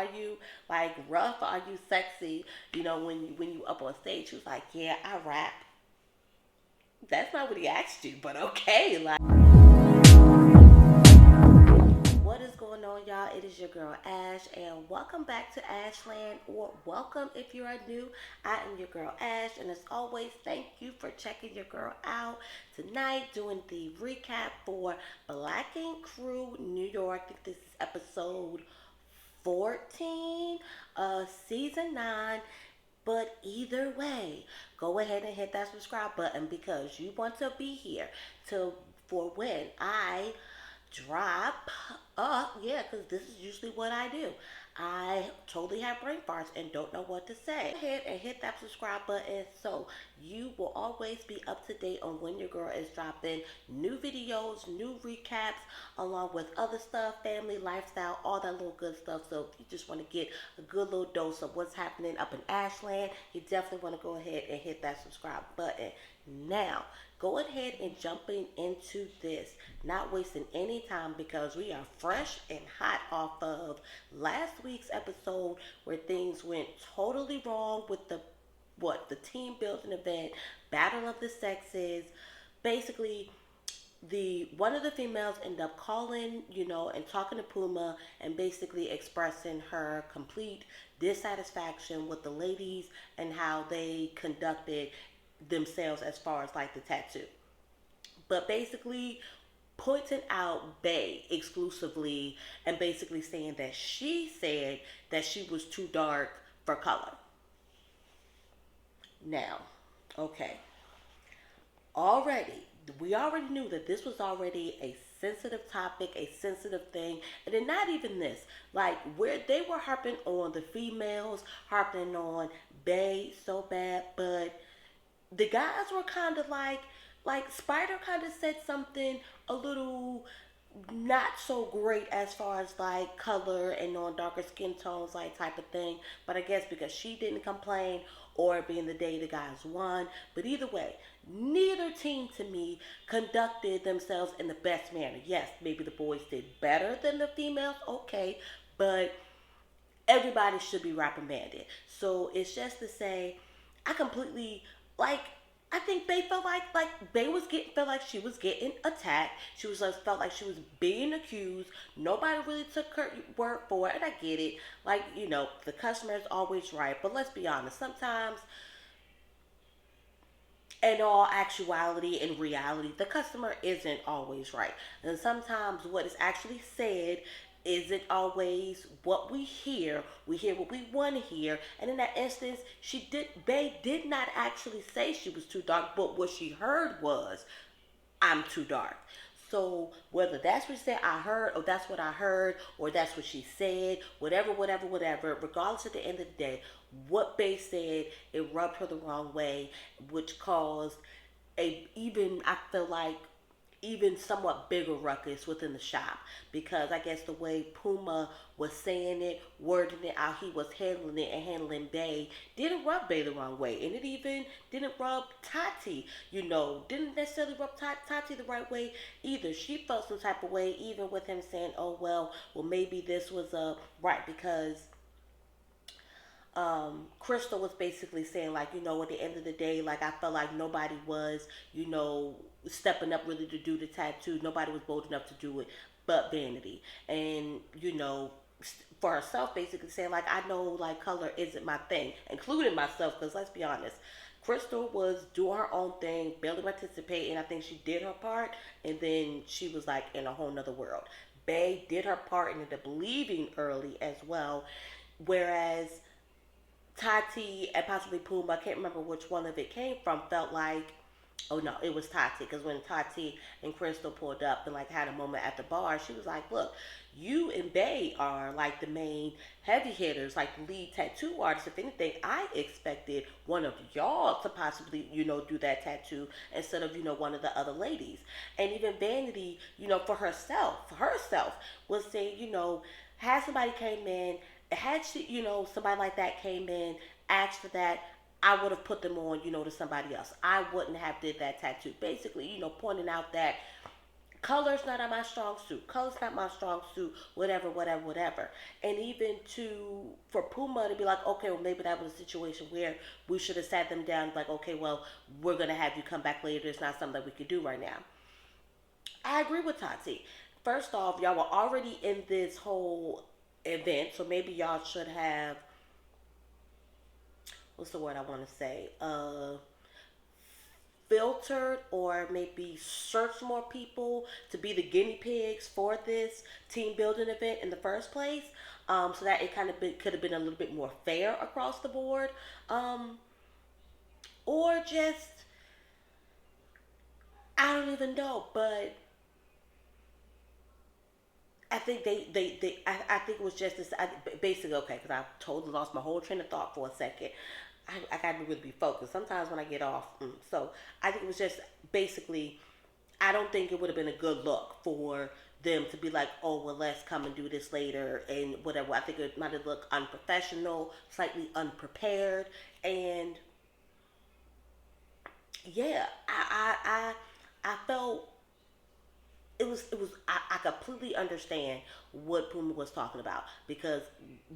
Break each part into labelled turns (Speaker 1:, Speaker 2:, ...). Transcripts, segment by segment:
Speaker 1: Are you like rough? Are you sexy? When you up on stage, she was like, yeah, I rap. That's not what he asked you, but okay. Like, what is going on, y'all? It is your girl Ash, and welcome back to Ashland, or welcome if you are new. I am your girl Ash, and as always, thank you for checking your girl out tonight. Doing the recap for Black Ink Crew New York. I think this is episode 14, season 9. But either way, go ahead and hit that subscribe button because you want to be here to for when I drop up. Yeah, because this is usually what I do. I totally have brain farts and don't know what to say. Go ahead and hit that subscribe button so you will always be up to date on when your girl is dropping new videos, new recaps, along with other stuff, family, lifestyle, all that little good stuff. So if you just want to get a good little dose of what's happening up in Ashland, you definitely want to go ahead and hit that subscribe button. Now, go ahead and jumping into this, not wasting any time because we are fresh and hot off of last week's episode where things went totally wrong with the team building event, battle of the sexes. Basically, the one of the females ended up calling, and talking to Puma and basically expressing her complete dissatisfaction with the ladies and how they conducted themselves as far as like the tattoo. But basically pointing out Bay exclusively and basically saying that she said that she was too dark for color. Now, okay, already we already knew that this was already a sensitive topic, a sensitive thing, and then not even this, like where they were harping on the females, harping on Bay so bad, but the guys were kind of like Spider kind of said something a little not so great as far as like color and on darker skin tones like type of thing, but I guess because she didn't complain or being the day the guys won. But either way, neither team to me conducted themselves in the best manner. Yes, maybe the boys did better than the females, okay, but everybody should be reprimanded. So it's just to say, I completely like. I think Bay felt like Bay was getting felt like she was getting attacked. She was just felt like she was being accused. Nobody really took her word for it, and I get it. Like the customer is always right, but let's be honest. Sometimes, in all actuality and reality, the customer isn't always right. And sometimes what is actually said isn't always what we hear. We hear what we want to hear. And in that instance, Bay did not actually say she was too dark, but what she heard was, I'm too dark. So whether that's what she said, I heard, or that's what I heard, or that's what she said, whatever, regardless at the end of the day, what Bay said, it rubbed her the wrong way, which caused a even I feel like even somewhat bigger ruckus within the shop because I guess the way Puma was saying it, wording it, how he was handling it and handling Bay didn't rub Bay the wrong way, and it even didn't rub Tati. Didn't necessarily rub Tati the right way either. She felt some type of way, even with him saying, "Oh well, maybe this was a right," because Crystal was basically saying like, at the end of the day, like I felt like nobody was, stepping up really to do the tattoo. Nobody was bold enough to do it, but Vanity, and for herself, basically saying like, I know like color isn't my thing, including myself, because let's be honest. Crystal was doing her own thing, barely participating. I think she did her part, and then she was like in a whole nother world. Bay did her part and ended up leaving early as well, whereas Tati and possibly Puma, I can't remember which one of it came from, felt like, oh no, it was Tati. Because when Tati and Crystal pulled up and like had a moment at the bar, she was like, look, you and Bay are like the main heavy hitters, like the lead tattoo artists. If anything, I expected one of y'all to possibly, do that tattoo instead of, one of the other ladies. And even Vanity, for herself was saying, had somebody came in, had she, somebody like that came in, asked for that, I would have put them on, to somebody else. I wouldn't have did that tattoo. Basically, pointing out that Color's not my strong suit. Color's not my strong suit. Whatever, whatever, whatever. And even to for Puma to be like, okay, well maybe that was a situation where we should have sat them down. Like, okay, well we're gonna have you come back later. It's not something that we could do right now. I agree with Tati. First off, y'all were already in this whole event, so maybe y'all should have what's the word I want to say? Filtered or maybe search more people to be the guinea pigs for this team building event in the first place, so that it kind of could have been a little bit more fair across the board, um, or just I don't even know, but I think I think it was just this. Basically, okay, because I totally lost my whole train of thought for a second. I got to really be focused. Sometimes when I get off, so I think it was just basically. I don't think it would have been a good look for them to be like, oh well, let's come and do this later and whatever. I think it might have looked unprofessional, slightly unprepared, and yeah, I felt it was I completely understand what Puma was talking about because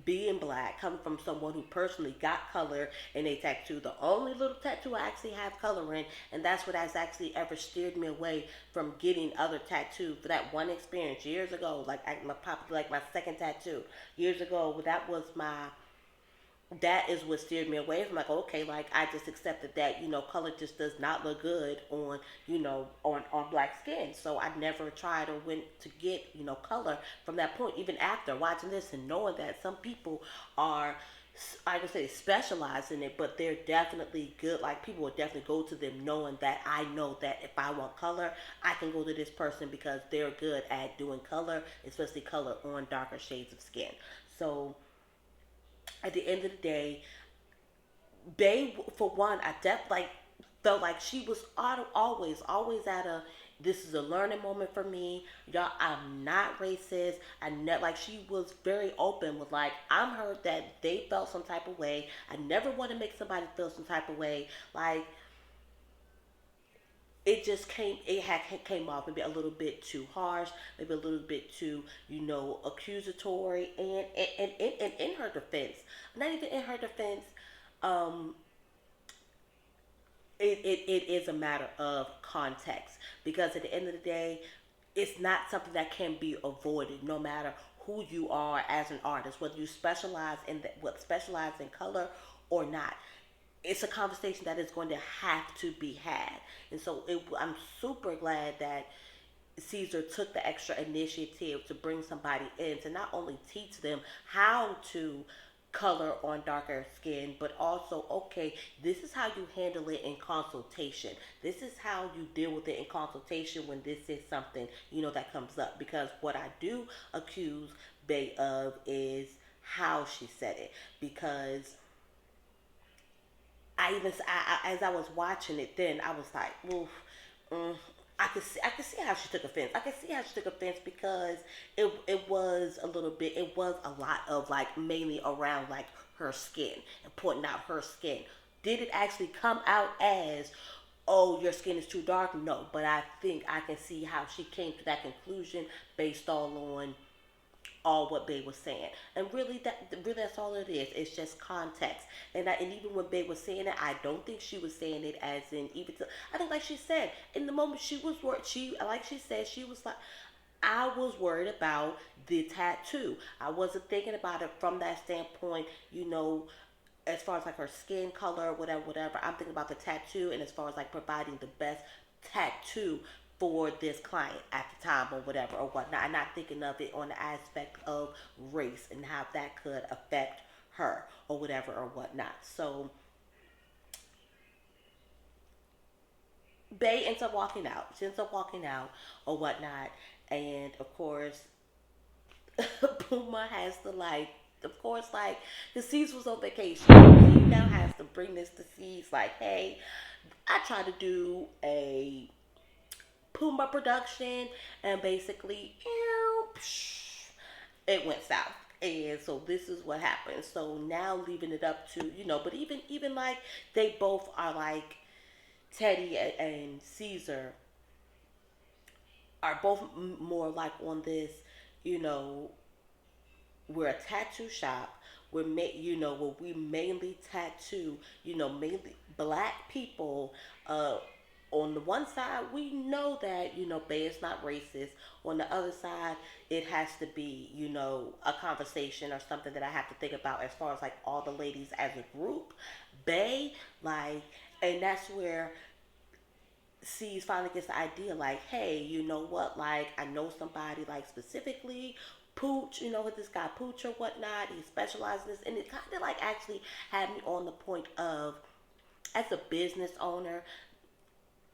Speaker 1: being black, coming from someone who personally got color in a tattoo, the only little tattoo I actually have color in, and that's what has actually ever steered me away from getting other tattoos. For that one experience years ago, like probably like my second tattoo years ago, that was my that is what steered me away from like okay like I just accepted that color just does not look good on on black skin, so I never tried or went to get color from that point even after watching this and knowing that some people are I would say specialize in it, but they're definitely good. Like people would definitely go to them knowing that I know that if I want color, I can go to this person because they're good at doing color, especially color on darker shades of skin. So at the end of the day, Bay, for one, I definitely like felt like she was always at a. This is a learning moment for me, y'all. I'm not racist. I never like she was very open with like I'm heard that they felt some type of way. I never want to make somebody feel some type of way. Like it just came off maybe a little bit too harsh, maybe a little bit too accusatory, and in her defense, not even in her defense, um, it is a matter of context because at the end of the day, it's not something that can be avoided no matter who you are as an artist, whether you specialize in color or not. It's a conversation that is going to have to be had. And so I'm super glad that Caesar took the extra initiative to bring somebody in to not only teach them how to color on darker skin, but also, okay, this is how you handle it in consultation. This is how you deal with it in consultation when this is something, that comes up. Because what I do accuse Bay of is how she said it. Because as I was watching it, then I was like, oof, mm, I could see how she took offense. I could see how she took offense because it was a little bit, it was a lot of like mainly around like her skin and pointing out her skin. Did it actually come out as, oh, your skin is too dark? No, but I think I can see how she came to that conclusion based all what Bay was saying. And really that's all it is. It's just context. And even when Bay was saying it, I don't think she was saying it as in even to, I think like she said, in the moment she was worried, she like she said, she was like I was worried about the tattoo. I wasn't thinking about it from that standpoint, as far as like her skin color, whatever, whatever. I'm thinking about the tattoo and as far as like providing the best tattoo for this client at the time or whatever or whatnot. I'm not thinking of it on the aspect of race and how that could affect her or whatever or whatnot. So Bay ends up walking out. She ends up walking out or whatnot. And of course, Puma has to like, of course, like the C's was on vacation. He now has to bring this to C's like, hey, I tried to do a Puma production, and basically, it went south. And so this is what happened. So now leaving it up to but even like they both are like Teddy and Caesar are both more like on this, you know, we're a tattoo shop. Where we mainly tattoo, mainly black people. Uh, on the one side, we know that Bay is not racist. On the other side, it has to be a conversation or something that I have to think about as far as like all the ladies as a group. Bay, like, and that's where sees finally gets the idea like, hey, you know what? Like, I know somebody like specifically. Pooch, with this guy Pooch or whatnot, he specializes in this, and it kind of like actually had me on the point of, as a business owner,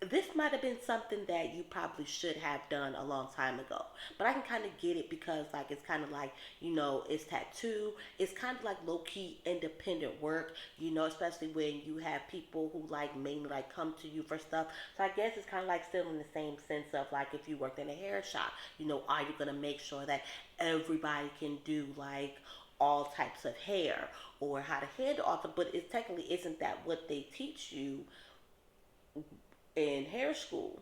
Speaker 1: this might have been something that you probably should have done a long time ago. But I can kind of get it because, like, it's kind of like, it's tattoo. It's kind of like low key independent work, especially when you have people who, like, mainly, like, come to you for stuff. So I guess it's kind of like still in the same sense of, like, if you worked in a hair shop, are you going to make sure that everybody can do, like, all types of hair or how to handle all the, but it technically isn't that what they teach you in hair school.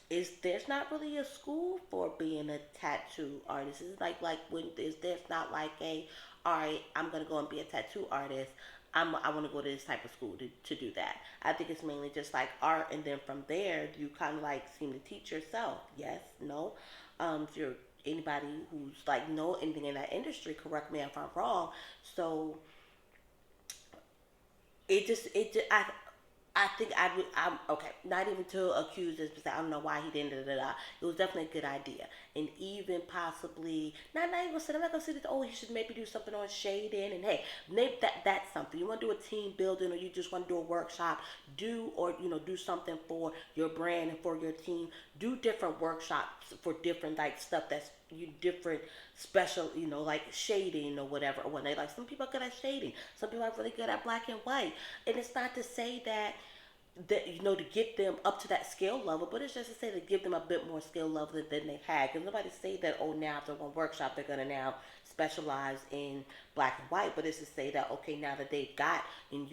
Speaker 1: Is there's not really a school for being a tattoo artist. It's like when there's not like a, all right, I'm gonna go and be a tattoo artist. I want to go to this type of school to do that. I think it's mainly just like art, and then from there you kind of like seem to teach yourself. Yes, no. If you're anybody who's like know anything in that industry, correct me if I'm wrong. So I think I'm okay. Not even to accuse this, because I don't know why he didn't. Da, da, da. It was definitely a good idea, and even possibly not even gonna say. I'm not gonna say that. Oh, he should maybe do something on shading. And hey, maybe that's something you want to do, a team building, or you just want to do a workshop. Do something for your brand and for your team. Do different workshops for different like stuff that's you different special. Like shading or whatever. Or when they like some people are good at shading. Some people are really good at black and white. And it's not to say that to get them up to that skill level, but it's just to say to give them a bit more skill level than they had. Because nobody say that, oh, now after one workshop they're gonna now specialize in black and white, but it's to say that, okay, now that they've got, and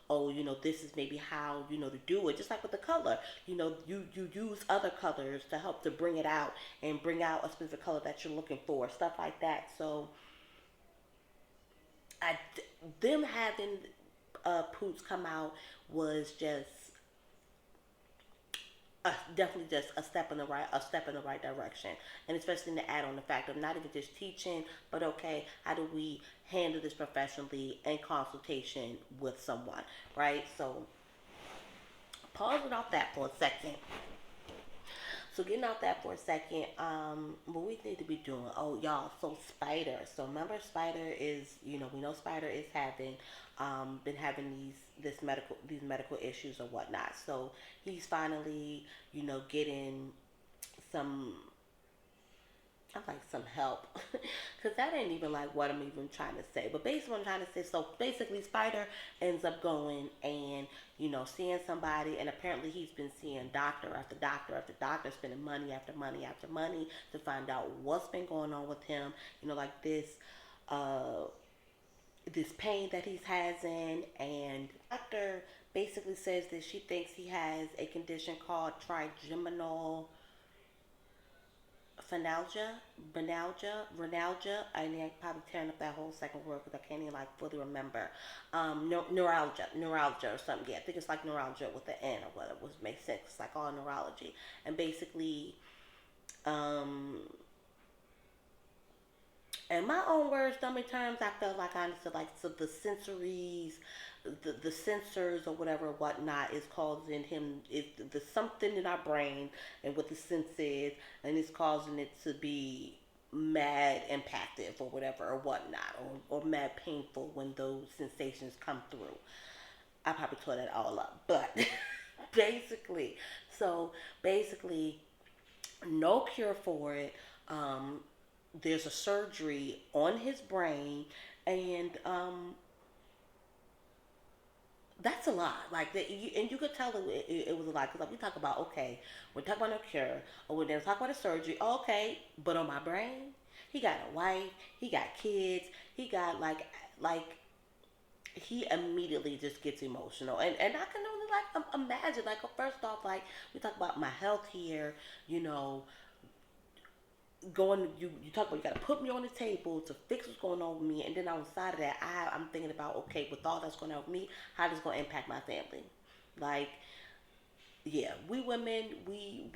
Speaker 1: oh, this is maybe how to do it. Just like with the color, you use other colors to help to bring it out and bring out a specific color that you're looking for, stuff like that. So I them having Poots come out was just definitely just a step in the right direction, and especially to add on the fact of not even just teaching, but okay, how do we handle this professionally in consultation with someone, right? So pausing off that for a second. So getting out that for a second, what we need to be doing. Oh, y'all. So Spider. So remember, Spider is we know Spider is having been having these medical issues or whatnot. So he's finally getting some, I'm like, some help, because that ain't even like what I'm even trying to say. But basically, what I'm trying to say, so basically, Spider ends up going and seeing somebody, and apparently he's been seeing doctor after doctor after doctor, spending money after money after money to find out what's been going on with him. Like uh, this pain that he's having, and doctor basically says that she thinks he has a condition called trigeminal phenalgia, renalgia. I mean, I'm probably tearing up that whole second word because I can't even like fully remember. Neuralgia or something. Yeah, I think it's like neuralgia with the N or whatever, which makes sense. It's like all neurology, and basically, um, in my own words, dummy terms, I felt like honestly, like so the sensories, the sensors or whatever whatnot is causing him. There's something in our brain and what the sense is, and it's causing it to be mad impactive or whatever or whatnot, or mad painful when those sensations come through. I probably tore that all up, but basically, so basically, no cure for it. Um, there's a surgery on his brain, and that's a lot. Like that, and you could tell it was a lot because like we talk about, okay, we're talking about a cure, or we're talk about a surgery. Okay, but on my brain, he got a wife, he got kids, he got like he immediately just gets emotional, and I can only like imagine, like, first off, like we talk about my health here, you know going, you talk about you gotta put me on the table to fix what's going on with me, and then outside of that, I'm thinking about, okay, with all that's going on with me, how this gonna impact my family? Like, yeah, we women, we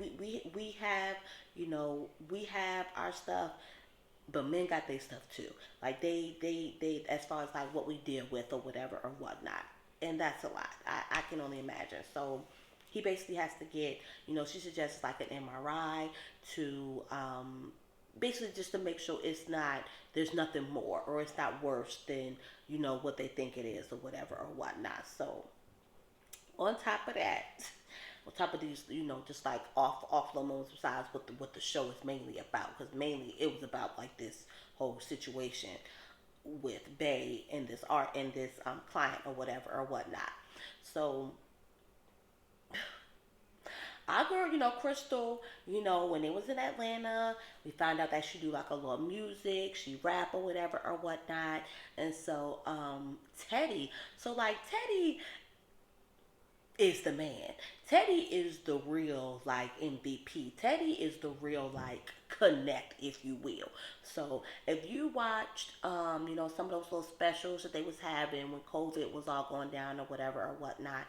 Speaker 1: have, we have our stuff, but men got their stuff too. Like they as far as like what we deal with or whatever or whatnot, and that's a lot. I can only imagine. So he basically has to get, she suggests like an MRI to basically just to make sure it's not, there's nothing more, or it's not worse than what they think it is or whatever or whatnot. So on top of that, on top of these, just like off the moments, besides what the show is mainly about, because mainly it was about like this whole situation with Bay and this art and this client or whatever or whatnot. So our girl, Crystal, when it was in Atlanta, we found out that she do like a little music, she rap or whatever or whatnot. And so Teddy, so like Teddy is the man. Teddy is the real like MVP. Teddy is the real like connect, if you will. So if you watched some of those little specials that they was having when COVID was all going down or whatever or whatnot,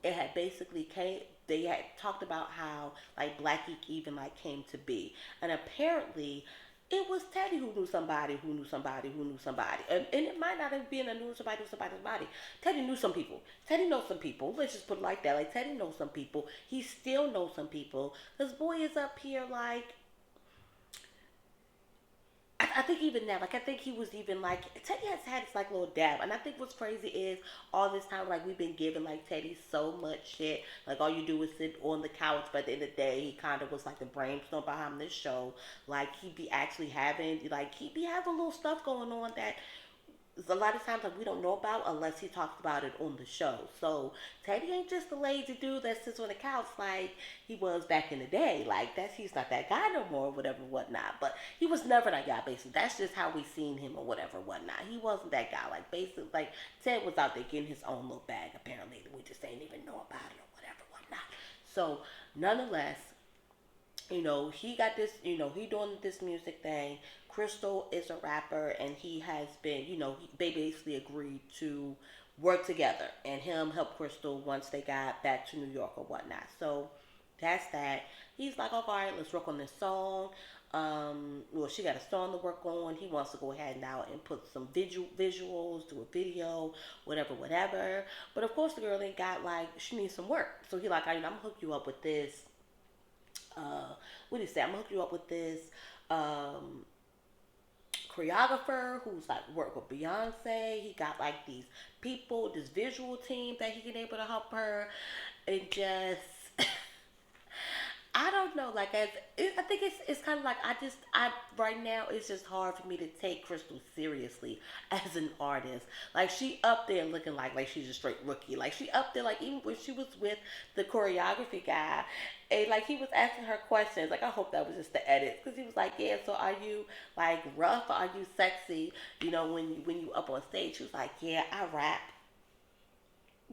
Speaker 1: it had basically came, they had talked about how like Black Geek even like came to be. And apparently it was Teddy who knew somebody who knew somebody who knew somebody. And it might not have been a knew somebody who somebody's body. Teddy knew some people. Teddy knows some people. Let's just put it like that. Like Teddy knows some people. He still knows some people. This boy is up here like, I think even now, like I think he was even like Teddy has had his like little dab, and I think what's crazy is all this time like we've been giving like Teddy so much shit. Like all you do is sit on the couch, but at the end of the day, he kind of was like the brainstorm behind this show. Like he'd be actually having like he'd be having little stuff going on that a lot of times like we don't know about unless he talks about it on the show. So Teddy ain't just a lazy dude that sits on the couch like he was back in the day. Like that's he's not that guy no more, whatever, whatnot. But he was never that guy. Basically, that's just how we seen him or whatever, whatnot. He wasn't that guy. Like basically, like Ted was out there getting his own little bag. Apparently, we just ain't even know about it or whatever, whatnot. So nonetheless, he got this, he doing this music thing. Crystal is a rapper, and he has been, they basically agreed to work together and him help Crystal once they got back to New York or whatnot. So that's that. He's like, all right, let's work on this song. Well, she got a song to work on. He wants to go ahead now and put some visuals, do a video, whatever, whatever. But of course, the girl ain't got like she needs some work. So he like, I'm gonna hook you up with this what do you say? I'm gonna hook you up with this um, choreographer who's like work with Beyonce. He got like these people, this visual team that he can able to help her, and just I don't know. Like I think it's kind of like I right now it's just hard for me to take Crystal seriously as an artist. Like she up there looking like she's a straight rookie. Like she up there like even when she was with the choreography guy, and like he was asking her questions. Like I hope that was just the edit because he was like, yeah. So are you like rough? Or are you sexy? When you up on stage, she was like, yeah, I rap.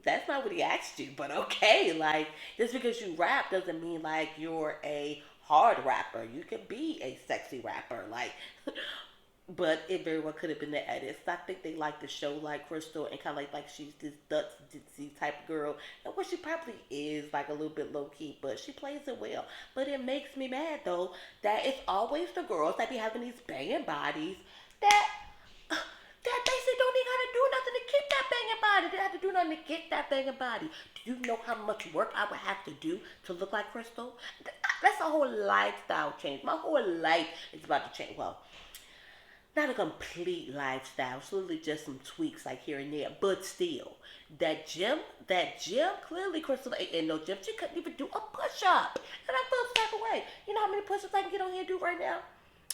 Speaker 1: That's not what he asked you, but okay. Like, just because you rap doesn't mean like you're a hard rapper. You could be a sexy rapper. Like, but it very well could have been the edits. I think they like the show like Crystal and kind of like she's this Dutch ditzy type of girl, and what she probably is like a little bit low key, but she plays it well. But it makes me mad though that it's always the girls that be having these banging bodies that that basically don't even have to do nothing to keep that banging body. They have to do nothing to get that banging body. Do you know how much work I would have to do to look like Crystal? That's a whole lifestyle change. My whole life is about to change. Well, not a complete lifestyle. It's literally just some tweaks like here and there. But still, that gym, clearly Crystal ain't in no gym. She couldn't even do a push-up. And I feel the type of way. You know how many push-ups I can get on here and do right now?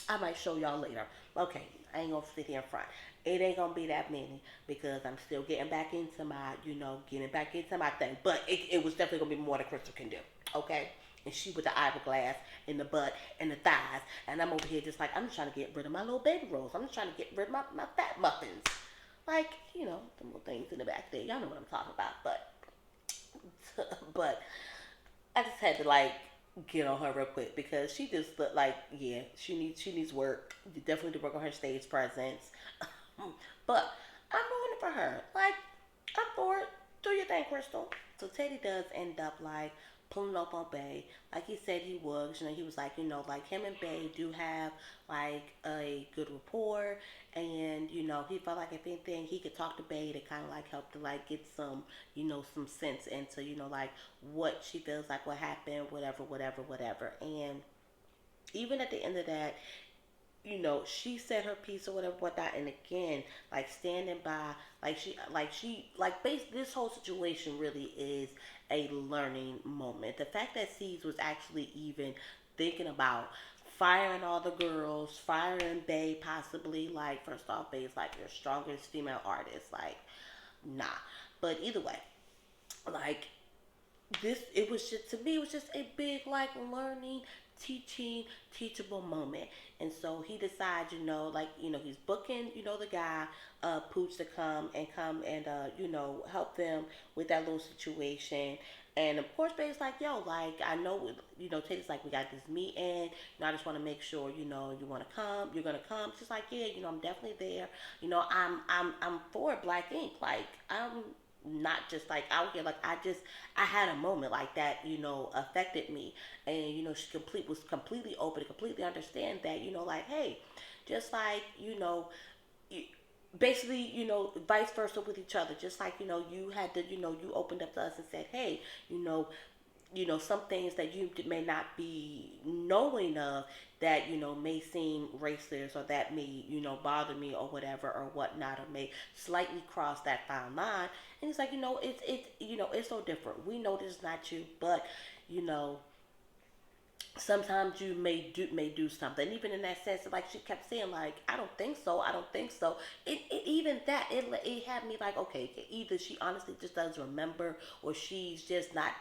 Speaker 1: I might show y'all later. Okay, I ain't gonna sit here in front. It ain't gonna be that many because I'm still getting back into my, getting back into my thing. But it was definitely gonna be more than Crystal can do. Okay? And she with the hourglass in the butt and the thighs. And I'm over here just like, I'm just trying to get rid of my little baby rolls. I'm just trying to get rid of my fat muffins. Like, the little things in the back there. Y'all know what I'm talking about. But I just had to like get on her real quick because she just looked like, yeah, she needs work. You definitely to work on her stage presence. But I'm rooting for her. Like, I'm for it. Do your thing, Crystal. So Teddy does end up like pulling up on Bay, like he said he would. You know, he was like, like him and Bay do have like a good rapport, and he felt like if anything, he could talk to Bay to kind of like help to like get some, some sense into, like what she feels like, what happened, whatever, whatever, whatever. And even at the end of that, she said her piece or whatever, whatnot, and again, like standing by, like base. This whole situation really is a learning moment. The fact that C's was actually even thinking about firing all the girls, firing Bay, possibly. Like, first off, Bay's like your strongest female artist. Like, nah. But either way, like this, it was just, to me, it was just a big like learning, teaching, teachable moment. And so he decides, like, he's booking, the guy, Pooch, to come and help them with that little situation. And of course, Babe's like, yo, like, I know, Teddy's like, we got this meeting. I just want to make sure, you want to come. You're gonna come. She's like, yeah, I'm definitely there. I'm for Black Ink. Like, I'm not just like out here. Like, I had a moment like that, affected me. And, she was completely open to completely understand that, like, hey, just like, you, basically, vice versa with each other. Just like, you had to, you opened up to us and said, hey, you know, some things that you may not be knowing of that, may seem racist, or that may, bother me or whatever or whatnot, or may slightly cross that fine line. And he's like, it's so different. We know this is not you, but, you know, sometimes you may do something. Even in that sense, like she kept saying, like, I don't think so, I don't think so. It even that, it had me like, okay, either she honestly just doesn't remember, or she's just not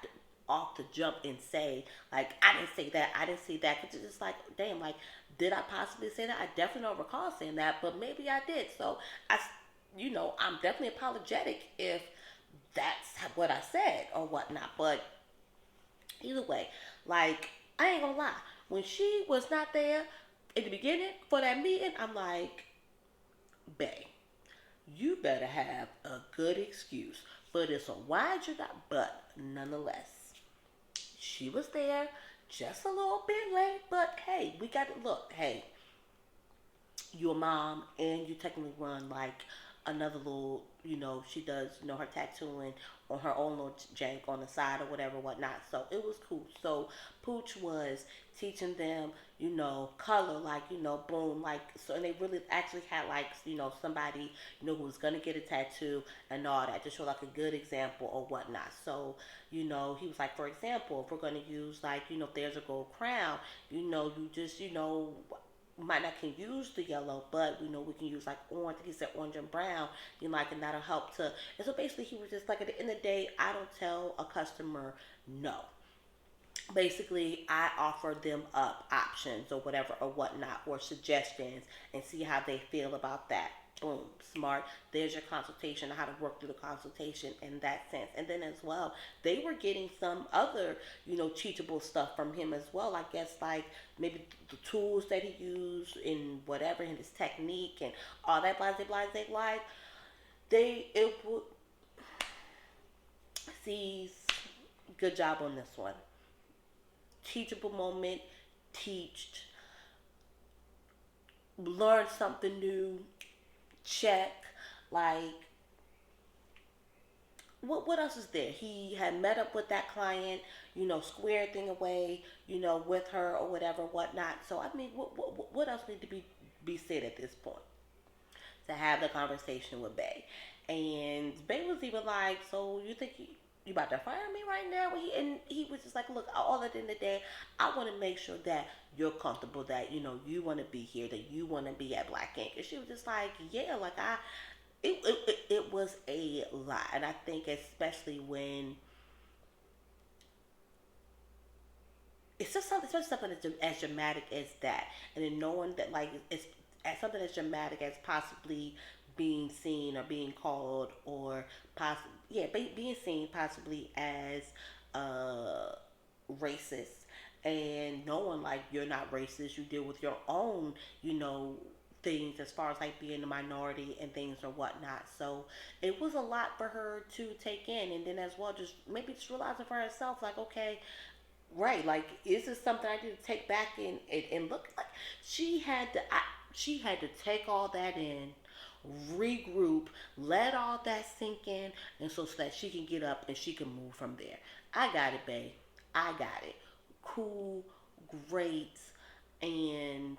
Speaker 1: off the jump and say, like, I didn't say that, I didn't see that. Because it's just like, damn, like, did I possibly say that? I definitely don't recall saying that, but maybe I did. So I'm definitely apologetic if that's what I said or whatnot. But either way, like, I ain't gonna lie. When she was not there in the beginning for that meeting, I'm like, bae, you better have a good excuse for this one. Why'd you not? But nonetheless, she was there just a little bit late. But hey, we got to look. Hey, you're a mom and you technically run like another little, she does, her tattooing on her own little jank on the side or whatever, whatnot. So it was cool. So Pooch was teaching them, color, like, boom, like, so, and they really actually had like, somebody, who was gonna get a tattoo and all that, to show like a good example or whatnot. So, he was like, for example, if we're gonna use like, if there's a gold crown, you just, might not can use the yellow, but we can use like orange. He said orange and brown, like, and that'll help to. And so basically, he was just like, at the end of the day, I don't tell a customer no. Basically, I offer them up options or whatever or whatnot, or suggestions, and see how they feel about that. Boom, smart. There's your consultation on how to work through the consultation in that sense. And then as well, they were getting some other, teachable stuff from him as well. I guess like maybe the tools that he used in whatever, in his technique and all that, blase blase. Like, they it would see, good job on this one. Teachable moment, teached, learned something new, check. Like, what else is there? He had met up with that client, squared thing away, with her or whatever, whatnot. So I mean, what else need to be said at this point to have the conversation with Bay? And Bay was even like, so you think you about to fire me right now? And he was just like, look, all at the end of the day, I want to make sure that you're comfortable, that you want to be here, that you want to be at Black Ink. And she was just like, yeah, like, it was a lot. And I think especially when it's just something, especially something as dramatic as that, and then knowing that, like, it's as something as dramatic as possibly being seen or being called, or possibly, yeah, being seen possibly as uh racist, and knowing like you're not racist, you deal with your own, you know, things as far as like being a minority and things or whatnot. So it was a lot for her to take in, and then as well, just maybe just realizing for herself, like, okay, right, like, is this something I need to take back and look like she had to, she had to take all that in, regroup, let all that sink in, and so that she can get up and she can move from there. I got it, babe. I got it. Cool, great, and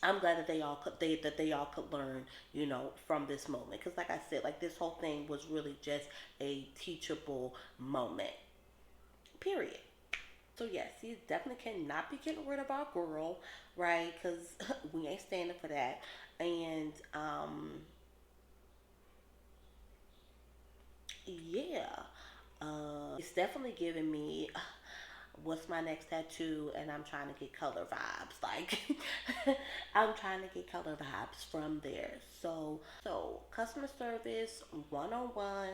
Speaker 1: I'm glad that they all could learn, you know, from this moment. Because like I said, like this whole thing was really just a teachable moment. Period. So yes, he definitely cannot be getting rid of our girl, right? Because we ain't standing for that. And yeah, it's definitely giving me what's my next tattoo, and I'm trying to get color vibes. Like I'm trying to get color vibes from there. So customer service 101,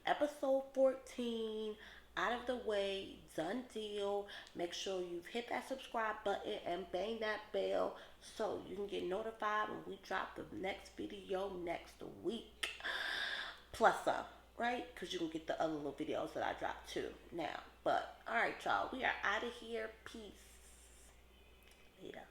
Speaker 1: episode 14. Out of the way, done deal. Make sure you've hit that subscribe button and bang that bell so you can get notified when we drop the next video next week. Plus some, right? Because you can get the other little videos that I drop too now. But, alright, y'all. We are out of here. Peace. Later.